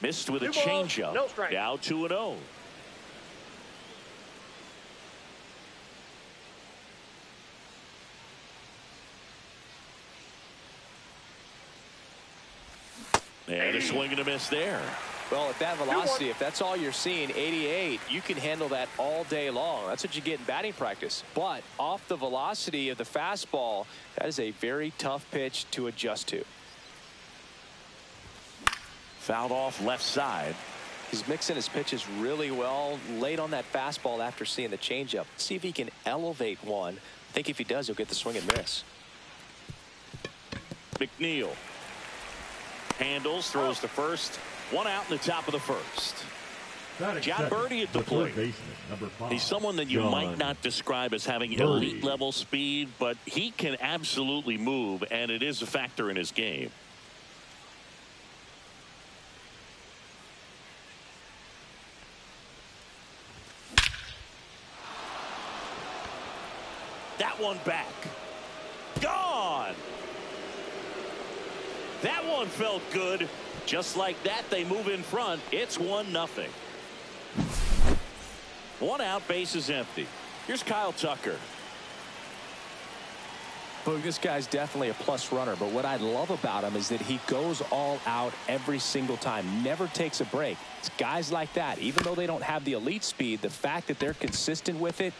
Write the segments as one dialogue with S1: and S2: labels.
S1: Missed with a
S2: 2 balls,
S1: changeup.
S2: no strike.
S1: Now 2-0. And a swing and a miss there.
S3: Well, at that velocity, if that's all you're seeing, 88, you can handle that all day long. That's what you get in batting practice. But off the velocity of the fastball, that is a very tough pitch to adjust to.
S1: Fouled off left side.
S3: He's mixing his pitches really well, late on that fastball after seeing the changeup. See if he can elevate one. I think if he does, he'll get the swing and miss.
S1: McNeil handles, throws to first. 1 out in the top of the first. John Birdie at the plate. He's someone that you might not describe as having elite level speed, but he can absolutely move, and it is a factor in his game. That one back. Gone. That one felt good. Just like that, they move in front. It's 1-0. 1 out, base is empty. Here's Kyle Tucker.
S3: Boog, this guy's definitely a plus runner, but what I love about him is that he goes all out every single time, never takes a break. It's guys like that, even though they don't have the elite speed, the fact that they're consistent with it,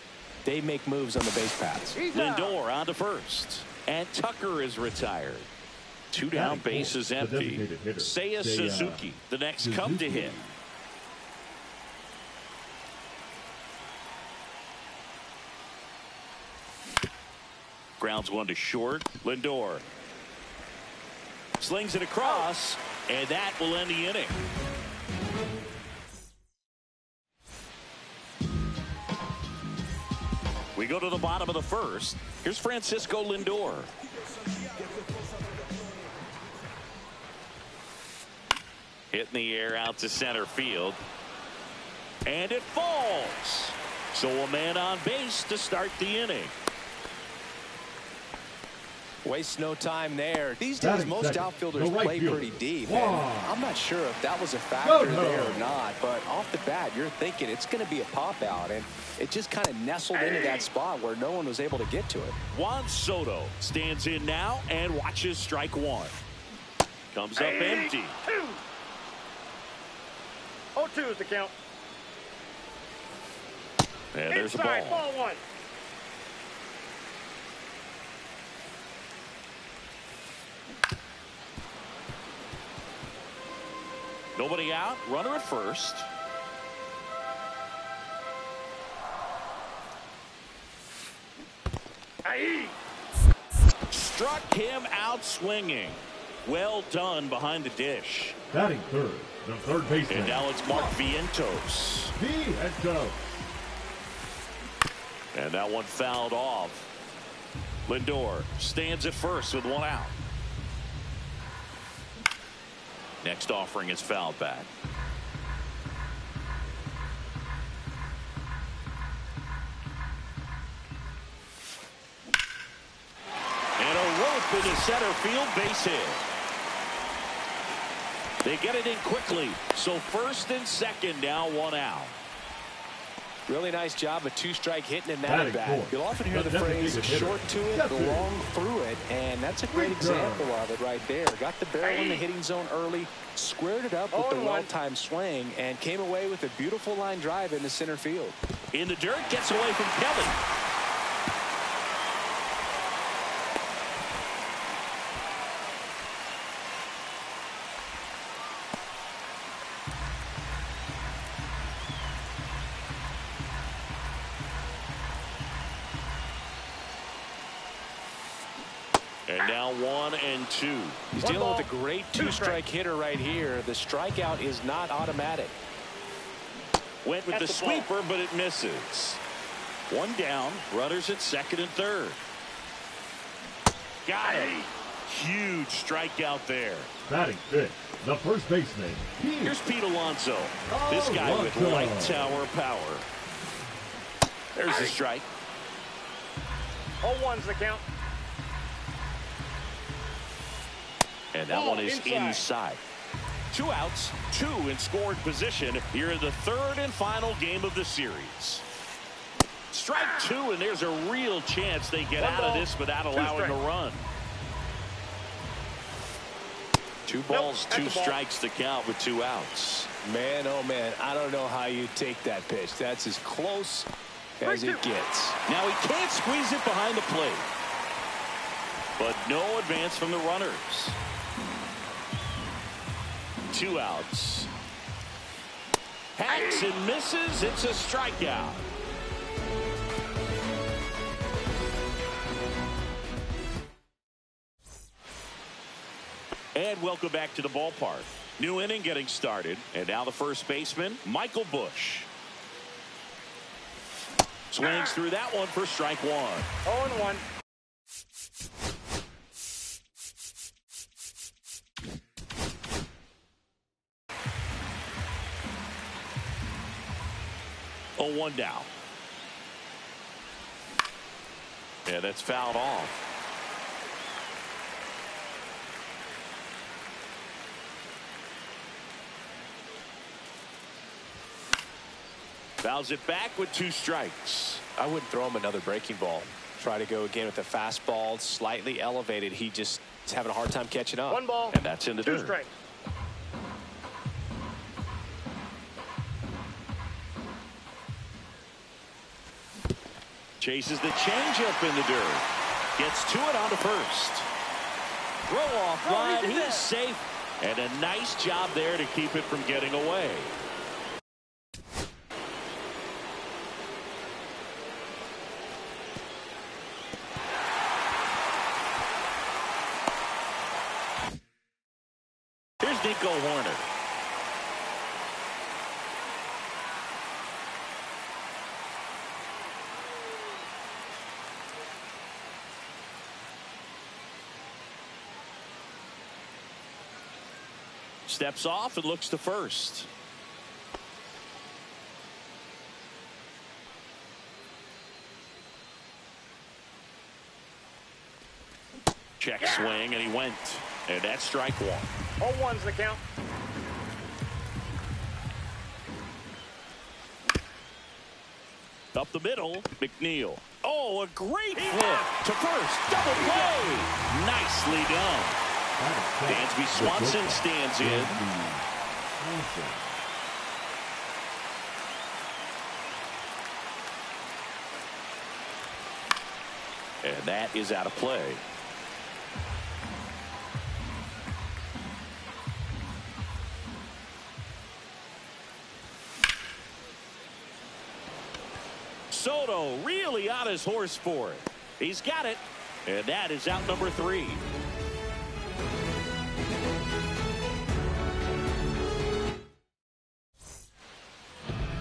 S3: they make moves on the base paths.
S1: Lindor on to first, and Tucker is retired. 2 down, base is empty. Seiya Suzuki, the next come to hit. Grounds one to short. Lindor slings it across, and that will end the inning. We go to the bottom of the first. Here's Francisco Lindor. Hit in the air out to center field. And it falls. So a man on base to start the inning.
S3: Wastes no time there. These days, most outfielders play pretty deep. And I'm not sure if that was a factor there or not, but off the bat, you're thinking it's going to be a pop out, and it just kind of nestled into that spot where no one was able to get to it.
S1: Juan Soto stands in now and watches strike 1. Comes up empty.
S2: 0-2 is the count.
S1: And there's a ball.
S2: Ball 1.
S1: Nobody out. Runner at first. Struck him out swinging. Well done behind the dish.
S4: Batting third, the third baseman.
S1: And now it's Mark Vientos. And that one fouled off. Lindor stands at first with 1 out. Next offering is fouled back. And a rope into center field, base hit. They get it in quickly. So first and second, now 1 out.
S3: Really nice job of 2-strike hitting in that at bat. You'll often hear the phrase short to it, long through it, and that's a great example of it right there. Got the barrel in the hitting zone early, squared it up with the well-timed swing, and came away with a beautiful line drive into center field.
S1: In the dirt, gets away from Kelly. And now 1-2.
S3: He's dealing with a great 2-strike hitter right here. The strikeout is not automatic.
S1: Went with the sweeper, but it misses. 1 down. Runners at second and third. Got it. Huge strikeout there.
S4: Batting fifth, the first baseman.
S1: Here's Pete Alonso. This guy with light tower power. There's the strike.
S2: 0-1's the count.
S1: And that one is inside. 2 outs, 2 in scoring position here in the 3rd and final game of the series. Strike 2, and there's a real chance they get out of this without allowing a run. 2 balls, 2 strikes to count with 2 outs.
S3: Man, oh man, I don't know how you take that pitch. That's as close as it gets.
S1: Now he can't squeeze it behind the plate. But no advance from the runners. 2 outs. Hacks and misses. It's a strikeout. And welcome back to the ballpark. New inning getting started. And now the first baseman, Michael Busch. Swings through that one for strike 1.
S2: 0-1.
S1: Oh, 1 down. Yeah, that's fouled off. Fouls it back with 2 strikes.
S3: I wouldn't throw him another breaking ball. Try to go again with the fastball, slightly elevated. He just is having a hard time catching up.
S2: 1 ball.
S1: And that's in the
S2: 2
S1: dirt.
S2: strikes.
S1: Chases the changeup in the dirt. Gets to it on to first. Throw off line. He's safe. And a nice job there to keep it from getting away. Here's Nico Horner. Steps off and looks to first. Check swing, and he went. And that's strike 1.
S2: 0-1's the count.
S1: Up the middle, McNeil. Oh, a great flip to first. Double play. Nicely done. Dansby Swanson stands in. And that is out of play. Soto really on his horse for it. He's got it. And that is out number 3.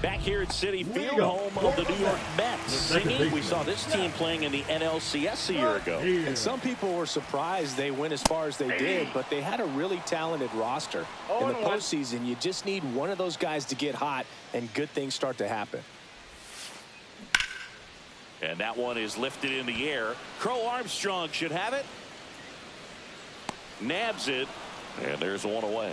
S1: Back here at Citi Field, home of the New York Mets. Singing, we saw this team playing in the NLCS a year ago.
S3: And some people were surprised they went as far as they did, but they had a really talented roster. In the postseason, you just need one of those guys to get hot, and good things start to happen.
S1: And that one is lifted in the air. Crow Armstrong should have it. Nabs it. And there's one away.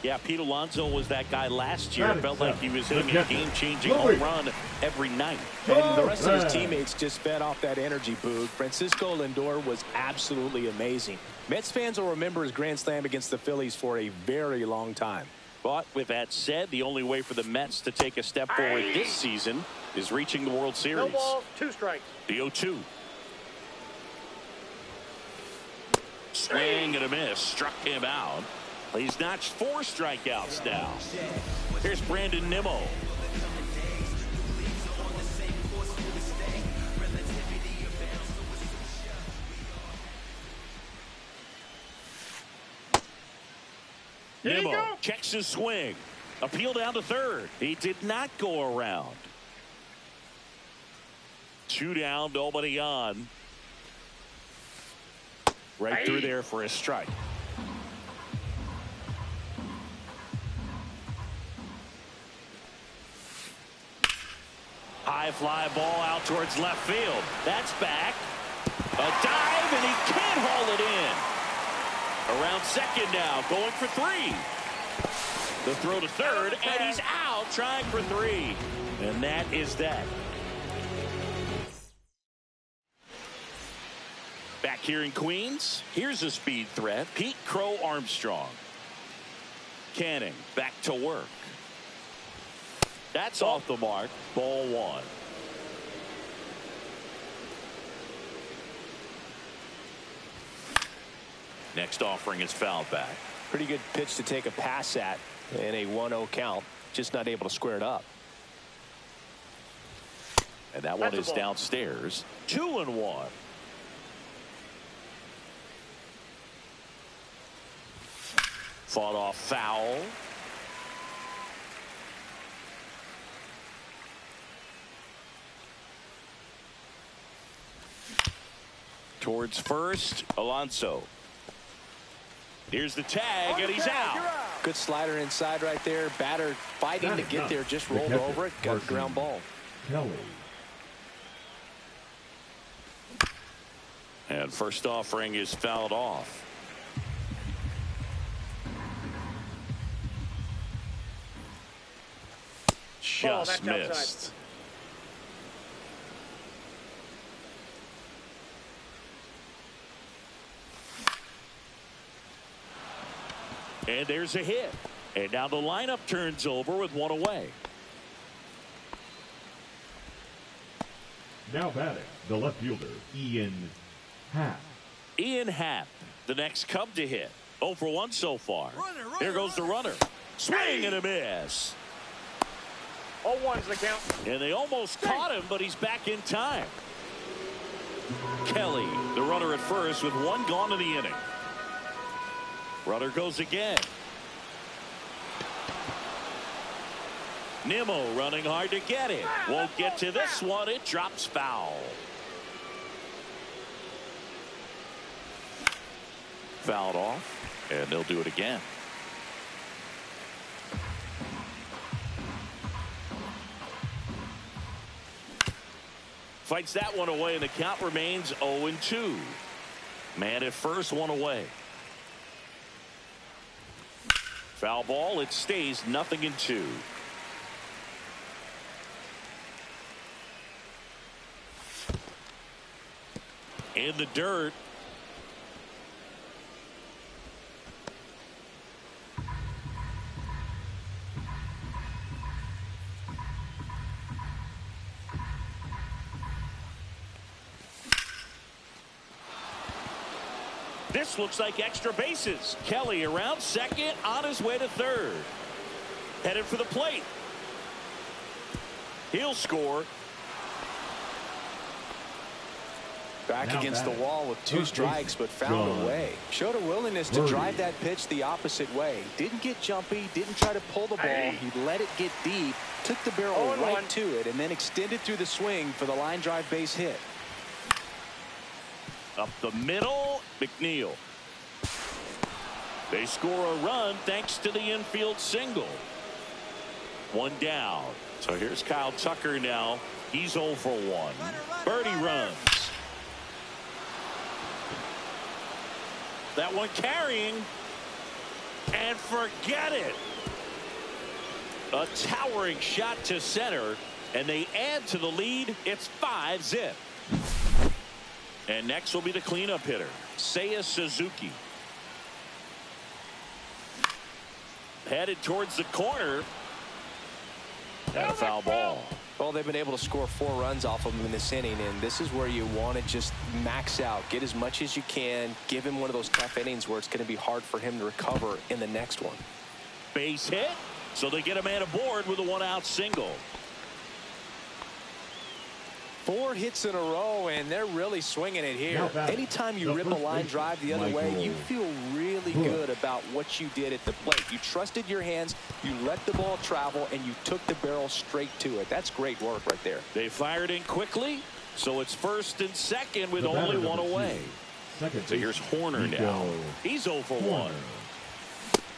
S1: Yeah, Pete Alonso was that guy last year. It felt like he was hitting a game-changing home run every night.
S3: And the rest of his teammates just fed off that energy, Boog. Francisco Lindor was absolutely amazing. Mets fans will remember his grand slam against the Phillies for a very long time.
S1: But with that said, the only way for the Mets to take a step forward this season is reaching the World Series.
S2: No balls, 2 strikes.
S1: The 0-2. Swing and a miss. Struck him out. He's notched 4 strikeouts now. Here's Brandon Nimmo. Nimmo checks his swing. Appeal down to third. He did not go around. 2 down, nobody on. Right through there for a strike. High fly ball out towards left field. That's back. A dive, and he can't haul it in. Around second now, going for three. The throw to third, and he's out trying for three. And that is that. Back here in Queens, here's a speed threat, Pete Crow Armstrong. Canning back to work. That's off the mark. Ball one. Next offering is fouled back.
S3: Pretty good pitch to take a pass at in a 1-0 count. Just not able to square it up.
S1: And that one is downstairs. 2-1. Fought off foul. Towards first, Alonso. Here's the tag, and he's out.
S3: Good slider inside right there. Batter fighting to get there, just rolled over it. Got a ground ball.
S4: Kelly.
S1: And first offering is fouled off. Just missed. Outside. And there's a hit. And now the lineup turns over with one away.
S4: Now batting, the left fielder, Ian Happ.
S1: Ian Happ, the next Cub to hit. 0 for 1 so far. Here goes the runner. Swing and a miss.
S2: 0-1's the count.
S1: And they almost caught him, but he's back in time. Kelly, the runner at first with one gone in the inning. Runner goes again. Nimmo running hard to get it. Won't get to this one. It drops foul. Fouled off, and they'll do it again. Fights that one away, and the count remains 0-2. Man at first, one away. Foul ball. It stays 0-2. In the dirt. This looks like extra bases. Kelly around second, on his way to third. Headed for the plate. He'll score.
S3: Back against the wall with 2 strikes, but found a way. Showed a willingness to drive that pitch the opposite way. Didn't get jumpy, didn't try to pull the ball. He let it get deep, took the barrel right to it, and then extended through the swing for the line drive base hit.
S1: Up the middle, McNeil. They score a run thanks to the infield single. One down. So here's Kyle Tucker now. He's 0 for 1. Birdie runs. That one carrying. And forget it. A towering shot to center. And they add to the lead. It's 5-zip. And next will be the cleanup hitter, Seiya Suzuki. Headed towards the corner. And a foul ball.
S3: Well, they've been able to score 4 runs off of him in this inning, and this is where you want to just max out, get as much as you can, give him one of those tough innings where it's going to be hard for him to recover in the next one.
S1: Base hit, so they get a man aboard with a 1-out single.
S3: 4 hits in a row, and they're really swinging it here. Anytime you rip a line drive the other way, you feel really good about what you did at the plate. You trusted your hands, you let the ball travel, and you took the barrel straight to it. That's great work right there.
S1: They fired in quickly, so it's first and second with only one away. So here's Horner now. He's 0 for 1.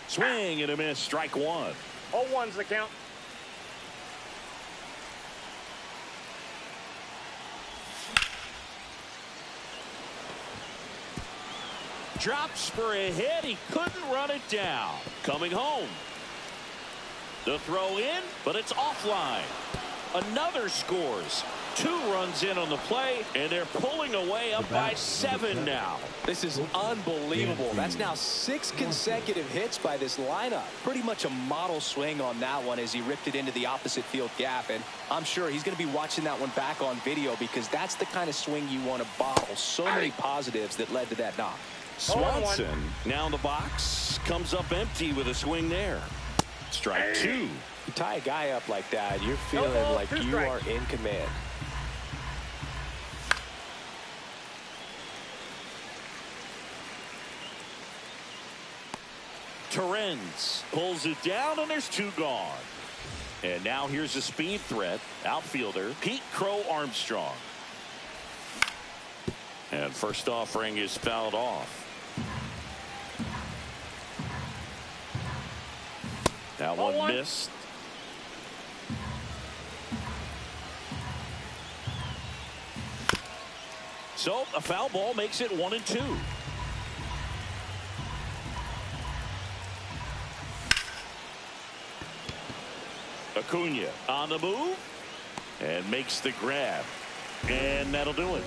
S1: Swing and a miss, strike 1.
S2: 0-1's the count.
S1: Drops for a hit. He couldn't run it down. Coming home. The throw in, but it's offline. Another scores. 2 runs in on the play, and they're pulling away up by 7 now.
S3: This is unbelievable. That's now 6 consecutive hits by this lineup. Pretty much a model swing on that one as he ripped it into the opposite field gap. And I'm sure he's going to be watching that one back on video because that's the kind of swing you want to bottle. So many positives that led to that knock.
S1: Swanson now in the box. Comes up empty with a swing there. Strike 2.
S3: You tie a guy up like that, you're feeling like you are in command.
S1: Torrens pulls it down, and there's 2 gone. And now here's a speed threat. Outfielder Pete Crow Armstrong. And first offering is fouled off. That one missed. So a foul ball makes it 1-2. Acuna on the move and makes the grab, and that'll do it.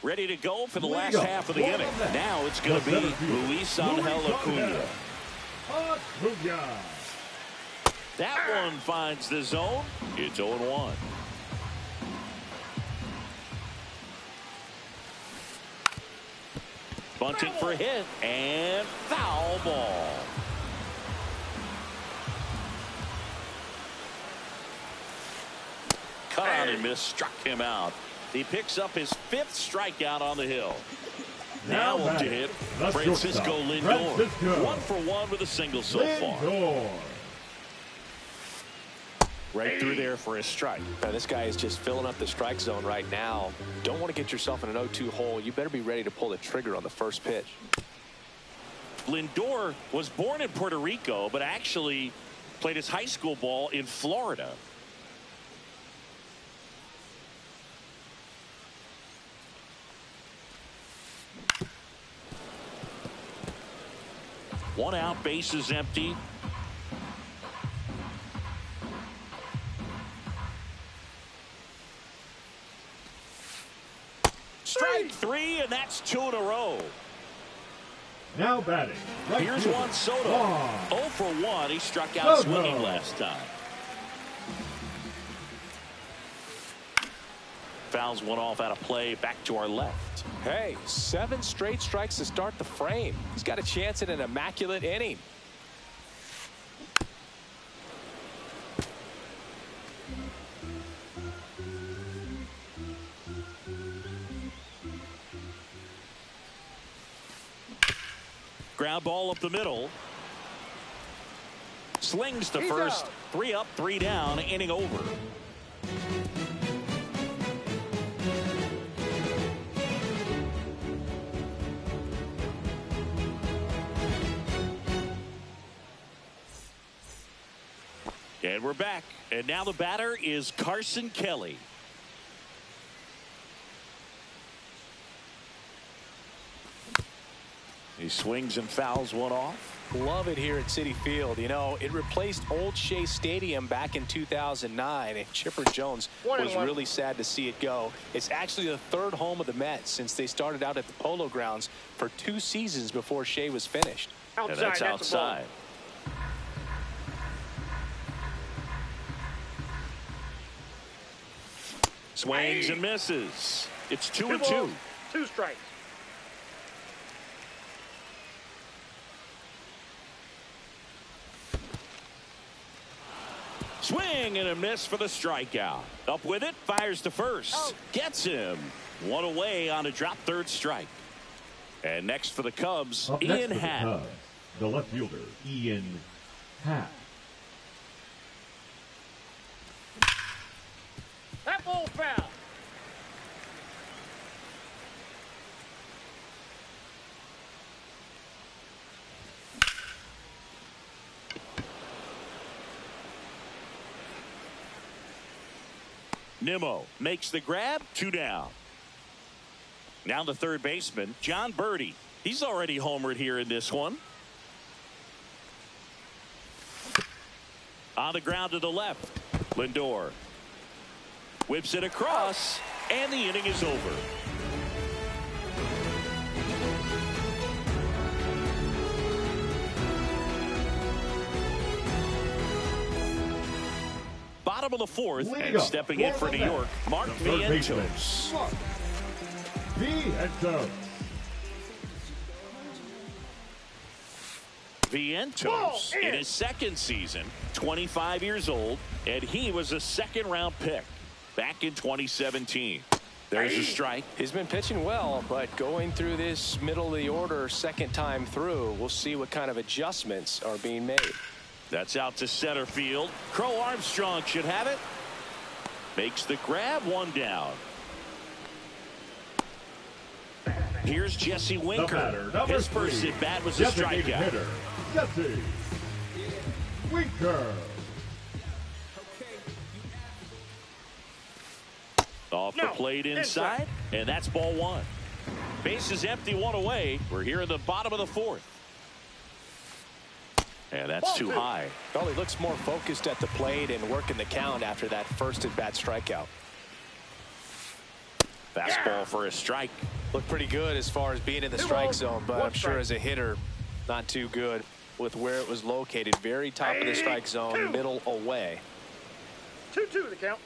S1: Ready to go for the last half of the inning. Now it's going to be Luis Angel Acuna. That one finds the zone. It's 0-1. Bunting for a hit, and foul ball. Cut on and miss, struck him out. He picks up his 5th strikeout on the hill. Now up to hit Francisco Lindor. 1 for 1 with a single so far. Right through there for a strike.
S3: Now, this guy is just filling up the strike zone right now. Don't want to get yourself in an 0-2 hole. You better be ready to pull the trigger on the first pitch.
S1: Lindor was born in Puerto Rico, but actually played his high school ball in Florida. One out, base is empty. Strike 3, and that's 2 in a row.
S4: Now batting. Right
S1: Here's
S4: fielder.
S1: Juan Soto. 0 for 1. He struck out swinging last time. Fouls one off out of play. Back to our left.
S3: Hey, 7 straight strikes to start the frame. He's got a chance at an immaculate inning.
S1: Ground ball up the middle. Slings to first. 3 up, 3 down. Inning over. And we're back. And now the batter is Carson Kelly. He swings and fouls one off.
S3: Love it here at Citi Field. You know, it replaced Old Shea Stadium back in 2009, and Chipper Jones was really sad to see it go. It's actually the 3rd home of the Mets since they started out at the Polo Grounds for 2 seasons before Shea was finished.
S1: And that's outside. Swings and misses. It's 2-2.
S2: 2 strikes.
S1: Swing and a miss for the strikeout. Up with it, fires to first. Gets him. 1 away on a drop 3rd strike. And next for the Cubs, Ian Happ.
S4: The left fielder, Ian Happ.
S2: That ball foul.
S1: Nimmo makes the grab. 2 down. Now the third baseman, John Birdie. He's already homered here in this one. On the ground to the left. Lindor whips it across, and the inning is over. Bottom of the fourth, and stepping in for New York, Mark Vientos. Vientos in his second season, 25 years old, and he was a second-round pick back in 2017. There's a strike.
S3: He's been pitching well, but going through this middle of the order second time through, we'll see what kind of adjustments are being made.
S1: That's out to center field. Crow Armstrong should have it. Makes the grab. 1 down. Here's Jesse Winker. His first at bat was a strikeout.
S4: Jesse Winker.
S1: Off the plate inside, and that's ball 1. Base is empty, 1 away. We're here in the bottom of the fourth. And that's too high.
S3: Well, he looks more focused at the plate and working the count after that first at bat strikeout.
S1: Fastball for a strike.
S3: Looked pretty good as far as being in the strike zone, but I'm sure as a hitter, not too good with where it was located. Very top of the strike zone, middle away.
S2: 2-2 the count.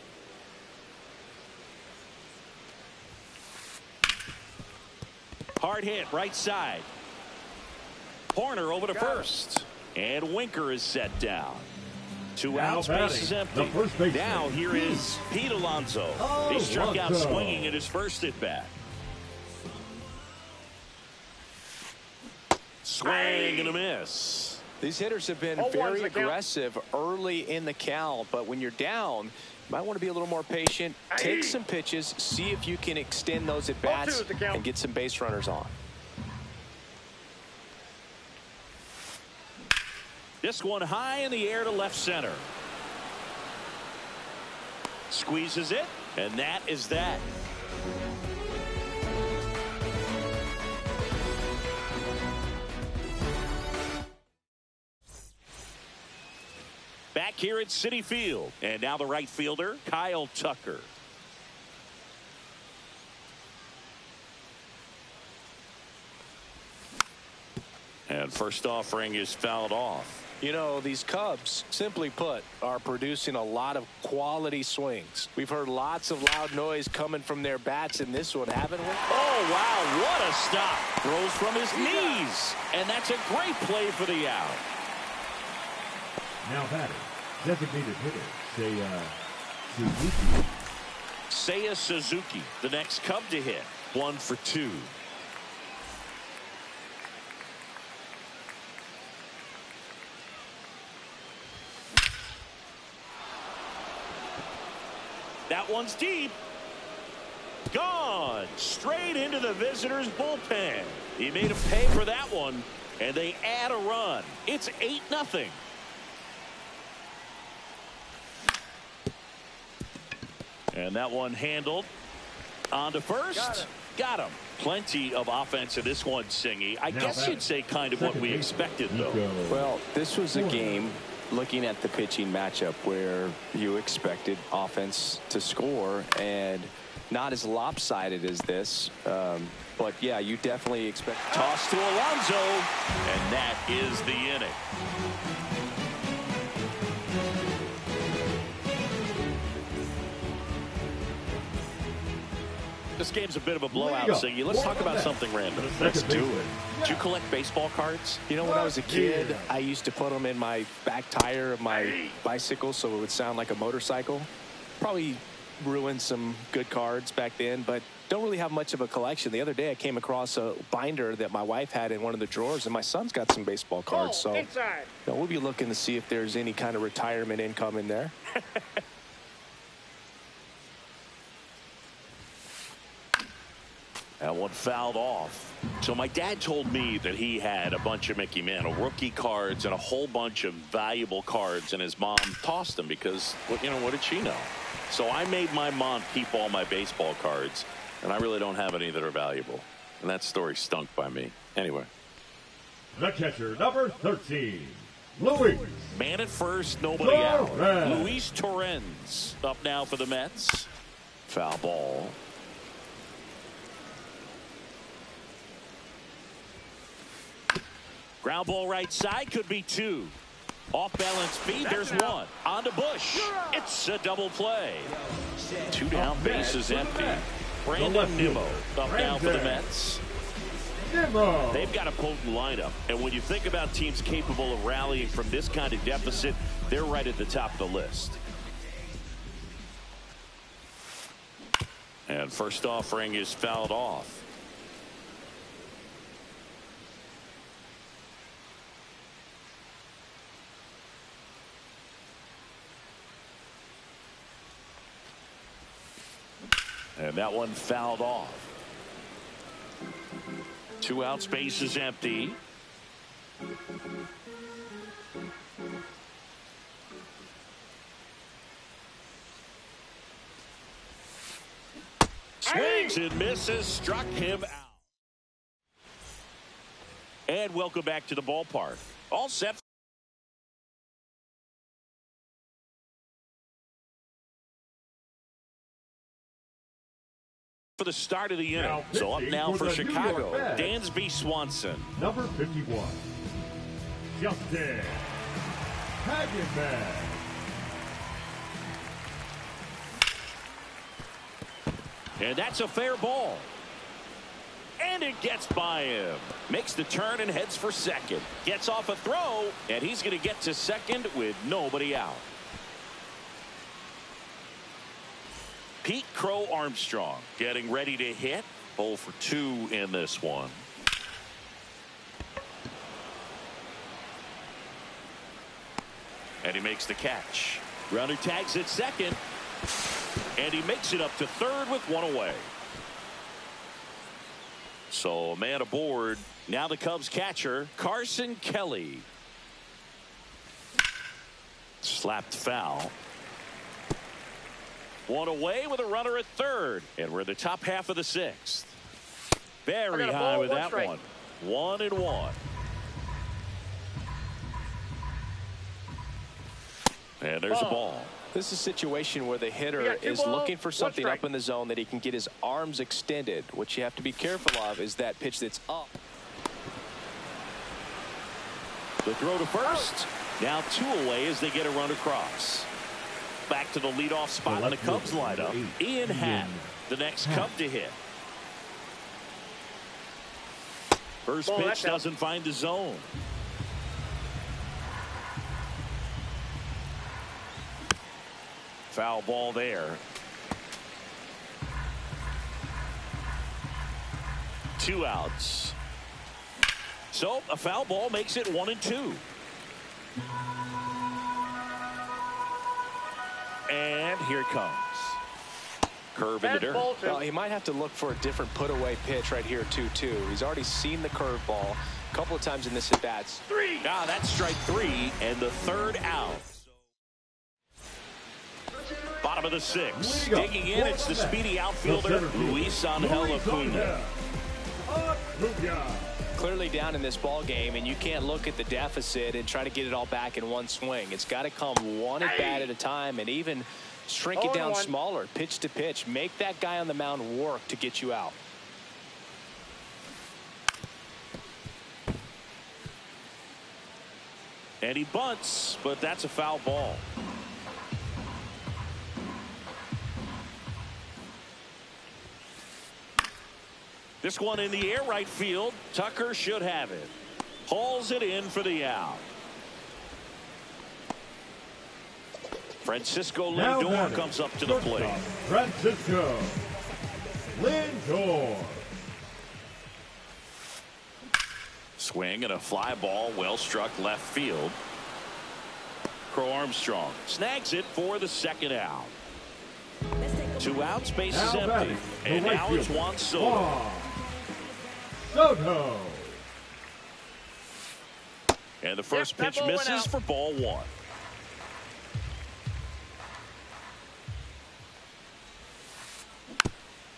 S1: Hard hit, right side. Horner over to first. And Winker is set down. 2 outs, base is empty. Now here is Pete Alonso. He struck out swinging at his first at bat. Swing and a miss.
S3: These hitters have been very aggressive early in the count, but when you're down, you might want to be a little more patient. Take some pitches, see if you can extend those at bats and get some base runners on.
S1: This one high in the air to left center. Squeezes it, and that is that. Back here at Citi Field, and now the right fielder, Kyle Tucker. And first offering is fouled off.
S3: You know, these Cubs, simply put, are producing a lot of quality swings. We've heard lots of loud noise coming from their bats in this one, haven't we?
S1: Oh, wow, what a stop. Throws from his knees, and that's a great play for the out.
S4: Now batting, designated hitter, Suzuki.
S1: Seiya Suzuki, the next Cub to hit. 1 for 2. That one's deep. Gone. Straight into the visitors' bullpen. He made him pay for that one, and they add a run. It's 8-0. And that one handled. On to first. Got him. Plenty of offense in this one, Singy. I guess you'd say kind of what we expected, though.
S3: Well, this was a game, looking at the pitching matchup, where you expected offense to score, and not as lopsided as this. But, yeah, you definitely expect.
S1: Toss to Alonso, and that is the inning. This game's a bit of a blowout, Siggy. Let's talk about something random.
S3: Let's do it.
S1: Did you collect baseball cards?
S3: You know, when I was a kid, I used to put them in my back tire of my bicycle so it would sound like a motorcycle. Probably ruined some good cards back then, but don't really have much of a collection. The other day I came across a binder that my wife had in one of the drawers, and my son's got some baseball cards. So we'll be looking to see if there's any kind of retirement income in there.
S1: That one fouled off. So my dad told me that he had a bunch of Mickey Mantle rookie cards and a whole bunch of valuable cards, and his mom tossed them because, well, you know, what did she know? So I made my mom keep all my baseball cards, and I really don't have any that are valuable. And that story stunk by me. Anyway.
S4: The catcher, number 13, Luis.
S1: Man at first, nobody out. Luis Torrens up now for the Mets. Foul ball. Ground ball right side, could be two. Off balance feed, there's one. On to Bush. It's a double play. Two down, bases empty. Brandon Nimmo up now for the Mets. They've got a potent lineup, and when you think about teams capable of rallying from this kind of deficit, they're right at the top of the list. And first offering is fouled off. And that one fouled off. Two outs, base is empty. Swings and misses, struck him out. And welcome back to the ballpark. All set for the start of the inning. So up now for Chicago, Dansby Swanson.
S4: Number 51, Justin Hagenbeck.
S1: And that's a fair ball. And it gets by him. Makes the turn and heads for second. Gets off a throw, and he's going to get to second with nobody out. Pete Crow Armstrong getting ready to hit. 0 for 2 in this one. And he makes the catch. Runner tags at second. And he makes it up to third with one away. So a man aboard. Now the Cubs catcher, Carson Kelly. Slapped foul. One away with a runner at third. And we're in the top half of the sixth. Very high with that one. 1-1. And there's a ball.
S3: This is a situation where the hitter is looking for something up in the zone that he can get his arms extended. What you have to be careful of is that pitch that's up.
S1: The throw to first. Now 2 away as they get a run across. Back to the leadoff spot in the Cubs lineup. Ian Happ, the next Cub to hit. First pitch doesn't find the zone. Foul ball there. 2 outs. So a foul ball makes it 1-2. And here it comes. Curve in the dirt.
S3: Well, he might have to look for a different put away pitch right here 2-2. He's already seen the curveball a couple of times in this at bats.
S1: That's strike 3 and the third out. Bottom of the 6th. Digging in, it's the speedy outfielder, Luis Angel Acuna.
S3: Clearly down in this ball game, and you can't look at the deficit and try to get it all back in one swing. It's got to come one at bat at a time, and even shrink it down smaller, pitch to pitch. Make that guy on the mound work to get you out.
S1: And he bunts, but that's a foul ball. This one in the air right field. Tucker should have it. Hauls it in for the out. Francisco Lindor comes up to the plate.
S4: Francisco Lindor.
S1: Swing and a fly ball, well struck left field. Crow Armstrong snags it for the second out. 2 outs, base is empty. And now it's Juan Soto. And the first pitch misses for ball 1.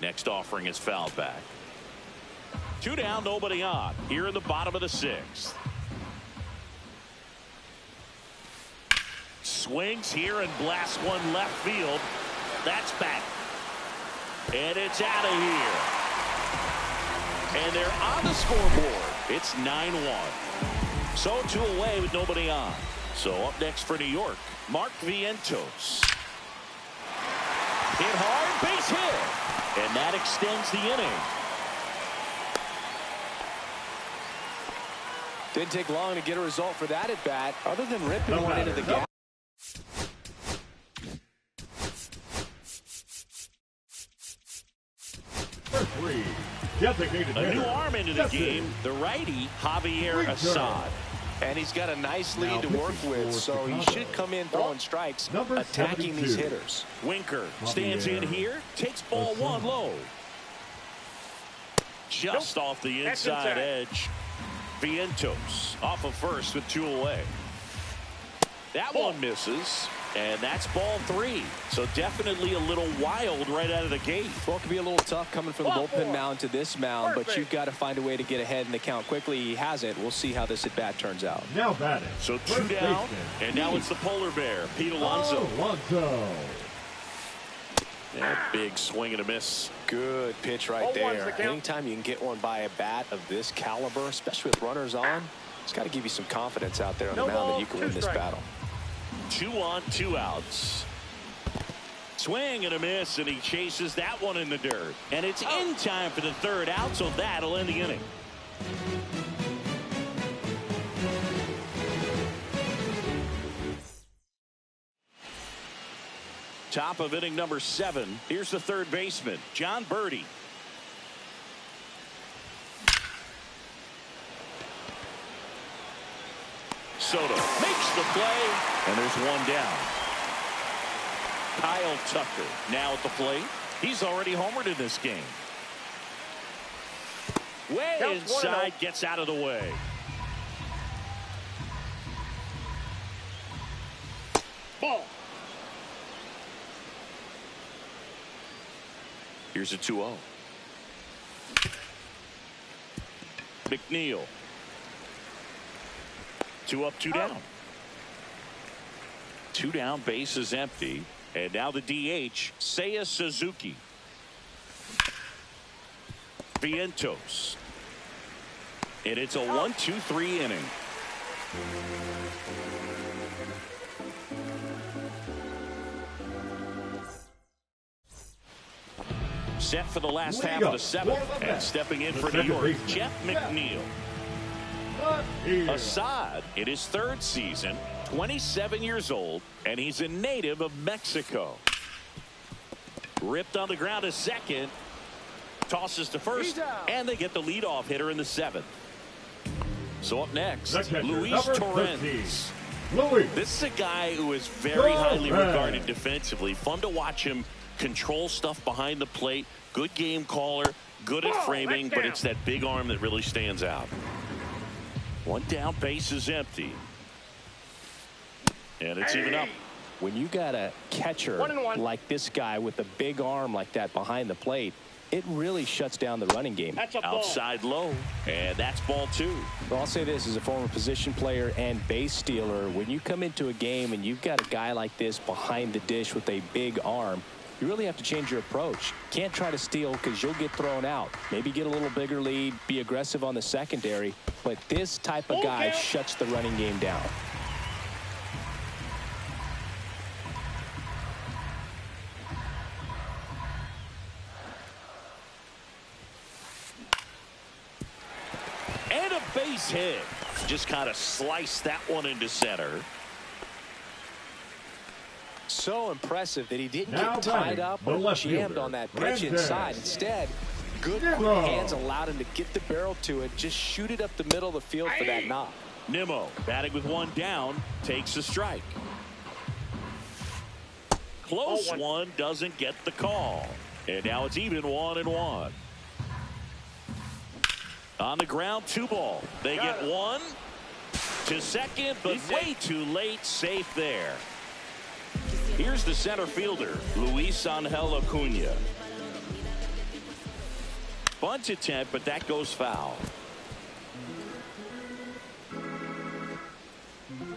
S1: Next offering is fouled back. 2 down, nobody on. Here in the bottom of the 6th. Swings here and blasts one left field. That's back. And it's out of here. And they're on the scoreboard. It's 9-1. So 2 away with nobody on. So up next for New York, Mark Vientos. Hit hard, base hit. And that extends the inning.
S3: Didn't take long to get a result for that at bat, other than ripping one into the gap.
S1: A new arm into the game, the righty Javier Assad.
S3: And he's got a nice lead to work with, so he should come in throwing strikes, attacking these hitters.
S1: Winker stands in here, takes ball 1 low. Just off the inside edge. Vientos off of first with 2 away. That one misses, and that's ball 3. So definitely a little wild right out of the gate.
S3: Well, it can be a little tough coming from the bullpen mound to this mound, but you've got to find a way to get ahead in the count quickly. He hasn't. We'll see how this at bat turns out.
S4: Now batting.
S1: So 2 down, and now it's the polar bear, Pete Alonso. That big swing and a miss.
S3: Good pitch right there. Anytime you can get one by a bat of this caliber, especially with runners on, it's got to give you some confidence out there on the mound that you can win this battle.
S1: 2 on, 2 outs. Swing and a miss, and he chases that one in the dirt. And it's in time for the 3rd out, so that'll end the inning. Top of inning number 7. Here's the 3rd baseman, John Birdie. Soto makes the play, and there's 1 down. Kyle Tucker now at the plate. He's already homered in this game. Way inside, gets out of the way. Ball. Here's a 2-0. McNeil. 2 up, 2 down. 2 down, base is empty. And now the DH, Seiya Suzuki. Vientos. And it's a 1-2-3 inning. Set for the last half of the 7th. And stepping in for New York, Jeff McNeil. Assad in his 3rd season, 27 years old, and he's a native of Mexico. Ripped on the ground to second, tosses to first, and they get the leadoff hitter in the 7th. So up next, Luis Torrens. This is a guy who is very highly regarded defensively. Fun to watch him control stuff behind the plate. Good game caller, good at framing, but it's that big arm that really stands out. 1 down, base is empty. And it's even up.
S3: When you got a catcher like this guy with a big arm like that behind the plate, it really shuts down the running game.
S1: Outside low, and that's ball 2.
S3: Well, I'll say this as a former position player and base stealer. When you come into a game and you've got a guy like this behind the dish with a big arm, you really have to change your approach. Can't try to steal because you'll get thrown out. Maybe get a little bigger lead, be aggressive on the secondary, but this type of guy shuts the running game down.
S1: And a base hit. Just kind of sliced that one into center.
S3: So impressive that he didn't get tied up or jammed on that pitch inside. Instead, good quick hands allowed him to get the barrel to it, just shoot it up the middle of the field for that knock.
S1: Nimmo batting with 1 down, takes a strike. Close one, doesn't get the call. And now it's even 1-1. On the ground, 2 ball. They get 1 to second, but way too late. Safe there. Here's the center fielder, Luis Angel Acuna. Bunt attempt, but that goes foul.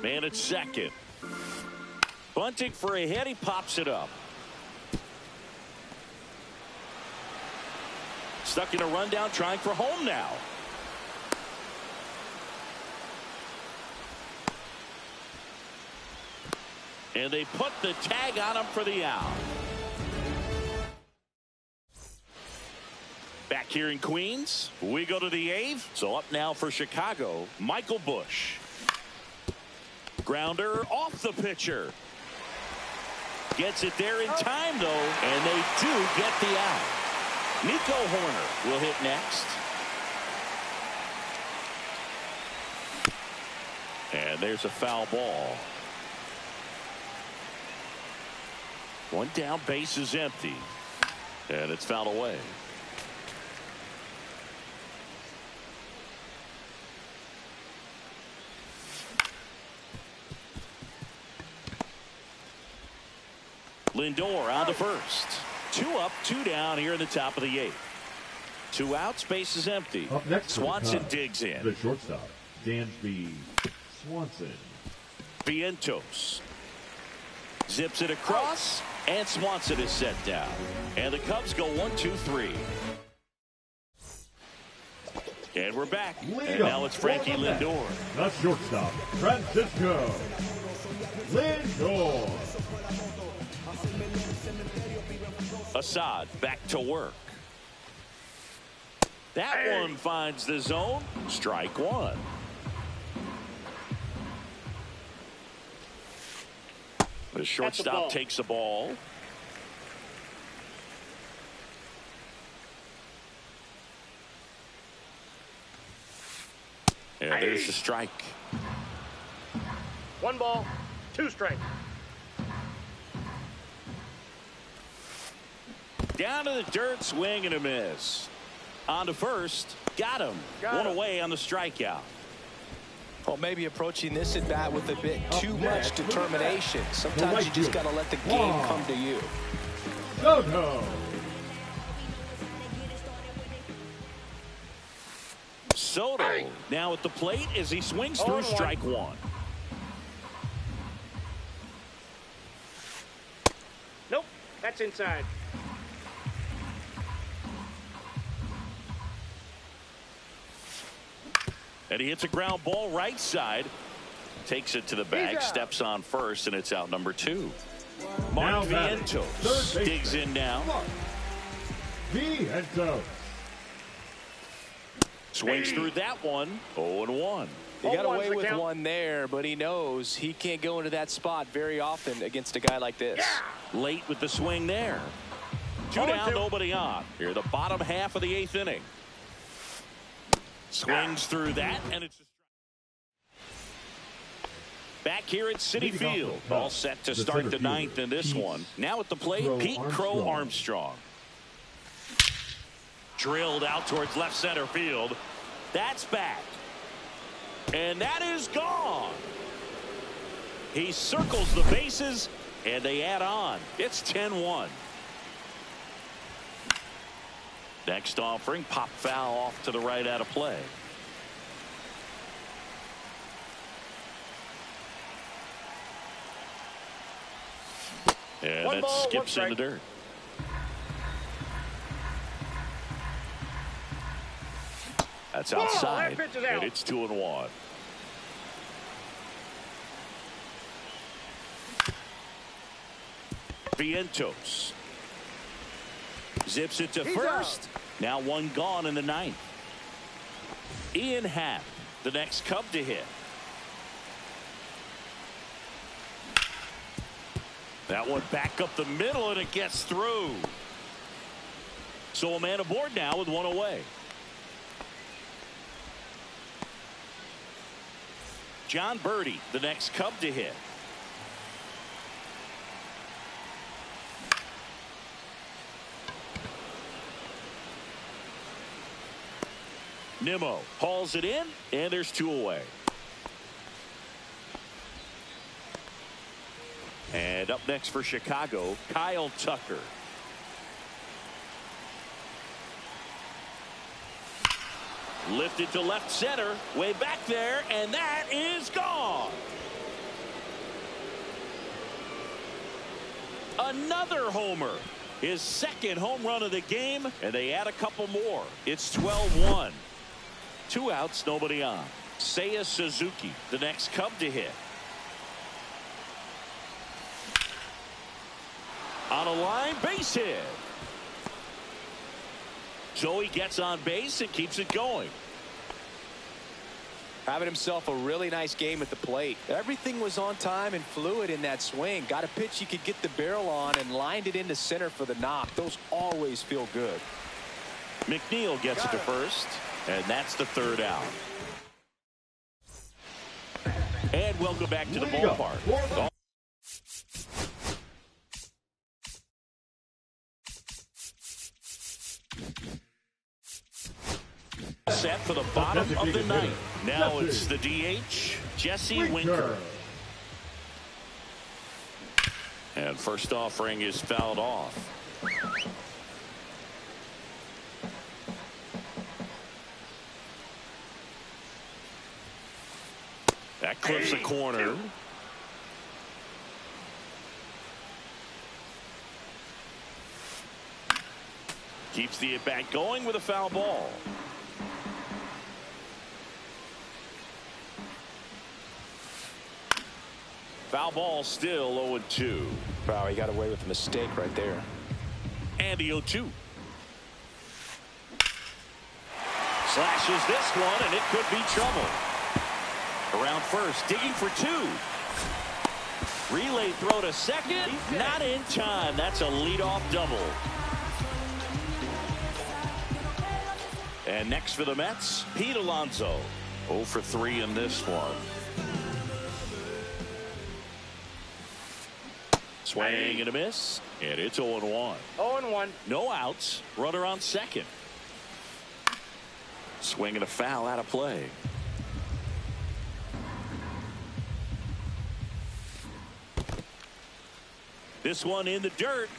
S1: Man at second. Bunting for a hit. He pops it up. Stuck in a rundown, trying for home now. And they put the tag on him for the out. Back here in Queens, we go to the eighth. So up now for Chicago, Michael Busch. Grounder off the pitcher. Gets it there in time, though, and they do get the out. Nico Horner will hit next. And there's a foul ball. One down, base is empty. And it's fouled away. Lindor on the first. 2 up, 2 down here in the top of the 8th. 2 outs, base is empty.
S4: Up next
S1: Swanson digs in.
S4: The shortstop, Dansby Swanson.
S1: Vientos zips it across, and Swanson is set down. And the Cubs go 1-2-3. And we're back. And now it's Frankie Lindor.
S4: The shortstop, Francisco Lindor.
S1: Assad back to work. That one finds the zone. Strike one. The shortstop takes the ball. And there's the strike.
S2: 1 ball, 2 strike.
S1: Down to the dirt, swing and a miss. On to first, got him. One away on the strikeout.
S3: Well, maybe approaching this at bat with a bit too much determination. Sometimes you just got to let the game come to you.
S4: Soto.
S1: Soto now at the plate as he swings through strike one.
S2: Nope, that's inside.
S1: And he hits a ground ball right side. Takes it to the bag, steps on first, and it's out number 2. Mark Vientos digs in now.
S4: Vientos.
S1: Swings through that one. 0-1.
S3: He got away with one there, but he knows he can't go into that spot very often against a guy like this.
S1: Late with the swing there. 2 down, nobody on. Here, the bottom half of the 8th inning. Swings through that, and it's a strike. Back here at Citi Field, all set to start the 9th in this one. Now at the plate, Pete Crow Armstrong. Drilled out towards left center field. That's back. And that is gone. He circles the bases, and they add on. It's 10-1. Next offering, pop foul off to the right out of play. And that skips in the dirt. That's outside, and it's 2-1. Vientos zips it to first. Now 1 gone in the 9th. Ian Happ, the next Cub to hit. That one back up the middle, and it gets through. So a man aboard now with 1 away. John Birdie, the next Cub to hit. Nimmo hauls it in, and there's 2 away. And up next for Chicago, Kyle Tucker. Lifted to left center, way back there, and that is gone. Another homer. His second home run of the game, and they add a couple more. It's 12-1. 2 outs, nobody on. Seiya Suzuki, the next Cub to hit. On a line, base hit. So he gets on base and keeps it going.
S3: Having himself a really nice game at the plate. Everything was on time and fluid in that swing. Got a pitch he could get the barrel on and lined it into center for the knock. Those always feel good.
S1: McNeil gets it to first, and that's the 3rd out. And welcome back to the ballpark. Set for the bottom of the 9th. Now it's the DH, Jesse Winker. And first offering is fouled off. That clips the corner. Keeps the at-bat going with a foul ball. Foul ball, still 0-2.
S3: Wow, he got away with a mistake right there.
S1: And the 0-2. Slashes this one, and it could be trouble. Around first, digging for 2. Relay throw to second. Not in time. That's a leadoff double. And next for the Mets, Pete Alonso. 0 for 3 in this one. Swing and a miss, and it's 0-1.
S2: 0-1.
S1: No outs. Runner on second. Swing and a foul out of play. This one in the dirt.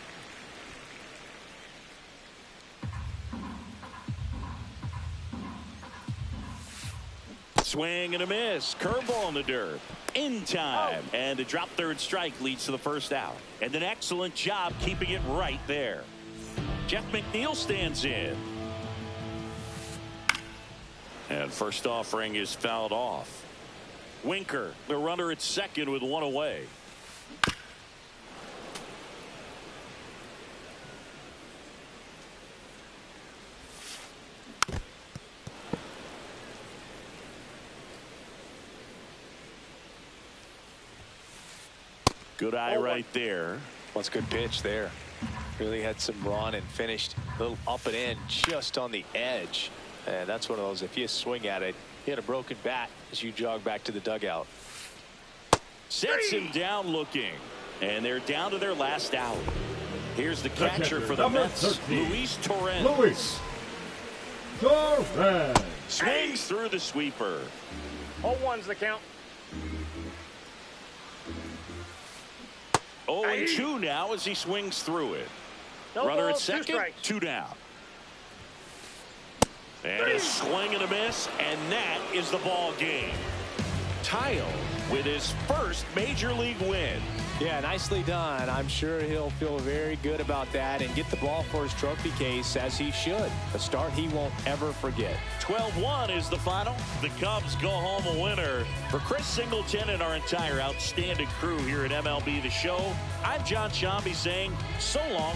S1: Swing and a miss. Curveball in the dirt. In time. And a drop third strike leads to the first out. And an excellent job keeping it right there. Jeff McNeil stands in. And first offering is fouled off. Winker, the runner at second with 1 away. Good eye right there.
S3: That's a good pitch there. Really had some run and finished a little up and in just on the edge. And that's one of those, if you swing at it, you had a broken bat as you jog back to the dugout.
S1: Sets him down looking. And they're down to their last out. Here's the catcher for the Mets, Luis Torrens. Swings through the sweeper.
S2: 0-1's the count.
S1: 0-2 now as he swings through it.
S2: No
S1: Runner
S2: ball,
S1: at second, 2 down. And a swing and a miss, and that is the ball game. Tile with his first major league win.
S3: Yeah, nicely done. I'm sure he'll feel very good about that and get the ball for his trophy case, as he should. A start he won't ever forget.
S1: 12-1 is the final. The Cubs go home a winner. For Chris Singleton and our entire outstanding crew here at MLB The Show, I'm John Shambi saying so long.